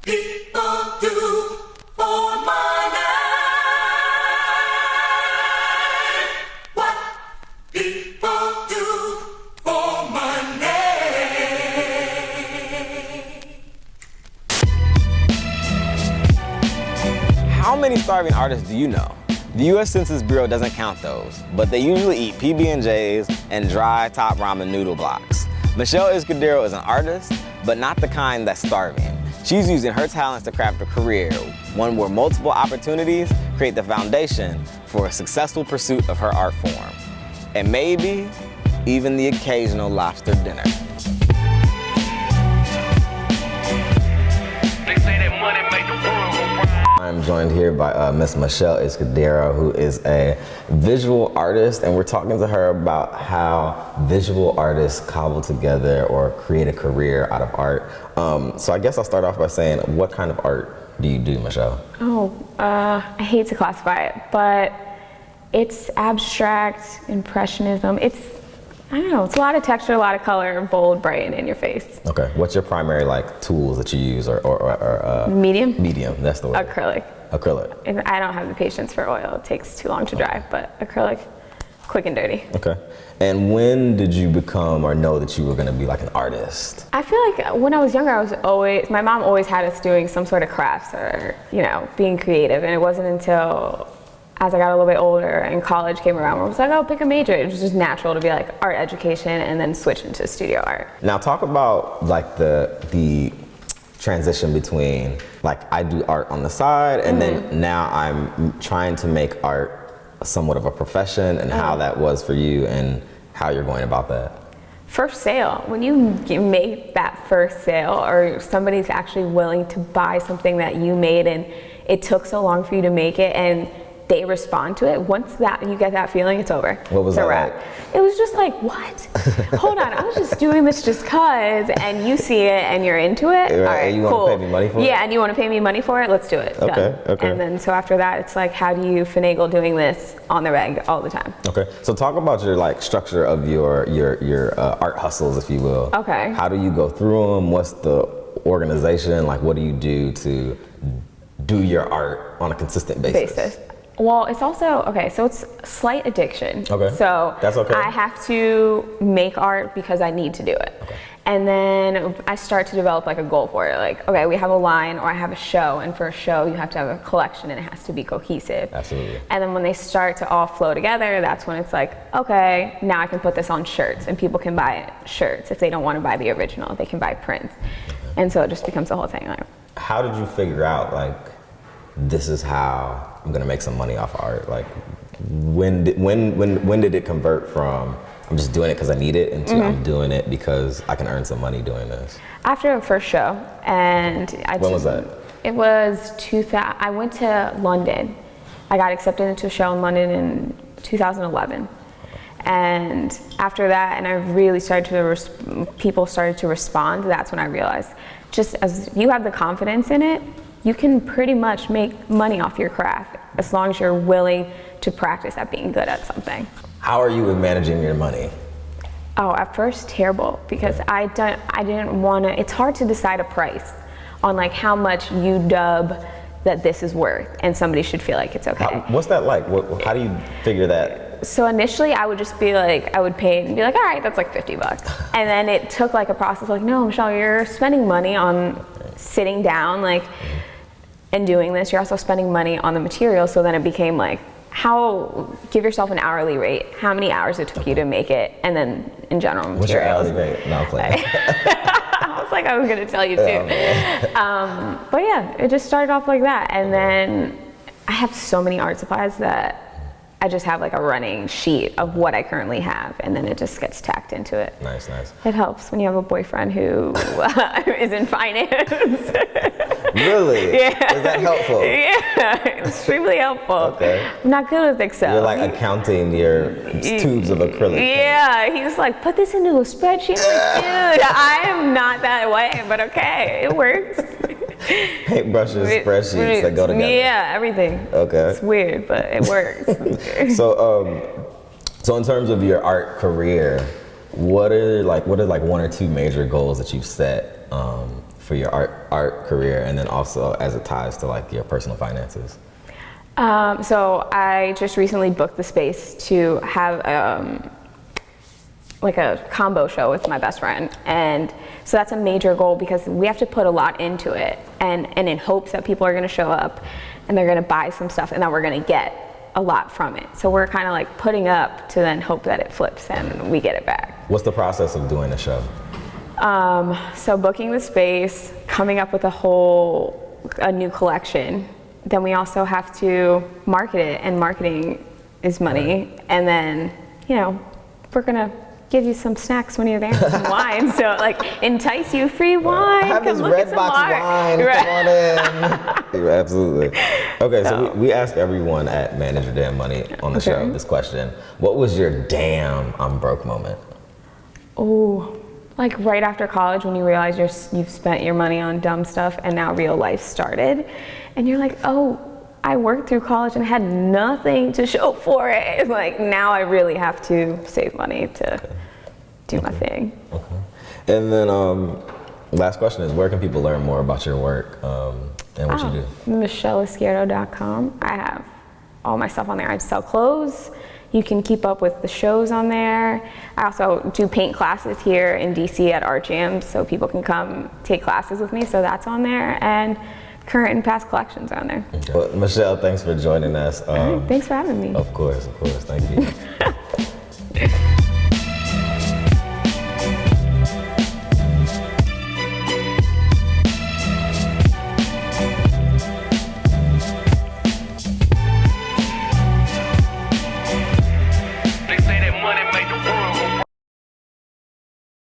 People do for money what people do for money. How many starving artists do you know? The U.S. Census Bureau doesn't count those, but they usually eat PB&Js and dry top ramen noodle blocks. Michelle Izquierdo is an artist, but not the kind that's starving. She's using her talents to craft a career, one where multiple opportunities create the foundation for a successful pursuit of her art form. And maybe even the occasional lobster dinner. I'm joined here by Miss Michelle Izquierdo, who is a visual artist, and we're talking to her about how visual artists cobble together or create a career out of art. So I guess I'll start off by saying, what kind of art do you do, Michelle? I hate to classify it, but it's abstract impressionism. I don't know, it's a lot of texture, a lot of color, bold, bright, and in your face. Okay, what's your primary tools that you use or Medium? Medium, that's the word. Acrylic. Acrylic. I don't have the patience for oil, it takes too long to dry, but acrylic, quick and dirty. Okay, and when did you become or know that you were gonna be like an artist? I feel like when I was younger, my mom always had us doing some sort of crafts or, being creative, and it wasn't until as I got a little bit older and college came around where I was like, oh, pick a major. It was just natural to be like art education and then switch into studio art. Now talk about like the transition between like I do art on the side and then now I'm trying to make art somewhat of a profession and how that was for you and how you're going about that. First sale, when you make that first sale or somebody's actually willing to buy something that you made and it took so long for you to make it and they respond to it, once that you get that feeling, it's over. What was that like? It was just like, what? Hold on, I was just doing this just cause, and you see it and you're into it. Right, all right, and you cool. want to pay me money for it? Yeah, and you want to pay me money for it? Let's do it. Okay, Done. okay. And then so after that, it's like, how do you finagle doing this on the reg all the time? Okay, so talk about your like structure of your art hustles, if you will. Okay. How do you go through them? What's the organization? Like, what do you do to do your art on a consistent basis? Well, it's also, so it's slight addiction. Okay. So that's okay. I have to make art because I need to do it. Okay. And then I start to develop like a goal for it. Like, okay, we have a line or I have a show, and for a show you have to have a collection and it has to be cohesive. Absolutely. And then when they start to all flow together, that's when it's like, okay, now I can put this on shirts and people can buy shirts. If they don't want to buy the original, they can buy prints. And so it just becomes the whole thing. Like, how did you figure out like, this is how I'm gonna make some money off of art? Like, when did it convert from I'm just doing it because I need it into I'm doing it because I can earn some money doing this? After the first show, and when was that? It was 2000. I went to London. I got accepted into a show in London in 2011. And after that, and I really started to, people started to respond, that's when I realized, just as you have the confidence in it, you can pretty much make money off your craft as long as you're willing to practice at being good at something. How are you with managing your money? Oh, at first terrible, because I didn't want to, it's hard to decide a price on like how much you dub that this is worth and somebody should feel like it's okay. What's that like? How do you figure that? So initially I would just be like, I would pay it and be like, all right, that's like $50. And then it took like a process like, no, Michelle, you're spending money on sitting down like and doing this. You're also spending money on the material. So then it became like, give yourself an hourly rate, how many hours it took you to make it, and then in general materials. What's your hourly rate? No, I'm playing. I was like, I was gonna tell you too. But yeah, it just started off like that. And then I have so many art supplies that I just have like a running sheet of what I currently have, and then it just gets tacked into it. Nice, nice. It helps when you have a boyfriend who is in finance. Really? Yeah. Is that helpful? Yeah, extremely helpful. Okay. I'm not good with Excel. You're like accounting your tubes of acrylic. Yeah, he's like, put this into a spreadsheet. I'm like, dude, I am not that way, but okay, it works. Paintbrushes, spreadsheets that go together. Yeah, everything. Okay. It's weird, but it works. So in terms of your art career, what are like one or two major goals that you've set for your art career, and then also as it ties to like your personal finances? So I just recently booked the space to have like a combo show with my best friend, and so that's a major goal because we have to put a lot into it, and in hopes that people are going to show up and they're going to buy some stuff and that we're going to get a lot from it. So we're kind of like putting up to then hope that it flips and we get it back. What's the process of doing a show? So booking the space, coming up with a new collection. Then we also have to market it, and marketing is money. Right. And then, we're gonna give you some snacks when you're there, some wine. So like entice you, free wine. I have this red box wine. Right. Come on in. Absolutely. Okay, so we ask everyone at Manage Your Damn Money on the show this question. What was your damn I'm broke moment? Oh, like right after college when you realize you've spent your money on dumb stuff and now real life started. And you're like, oh, I worked through college and had nothing to show for it. Like now I really have to save money to do my thing. Okay. And then last question is, where can people learn more about your work and what you do? MichelleIzquierdo.com. I have all my stuff on there. I sell clothes. You can keep up with the shows on there. I also do paint classes here in DC at Art Jams, so people can come take classes with me, so that's on there. And current and past collections on there. Okay. Well, Michelle, thanks for joining us. All right, thanks for having me. Of course, thank you.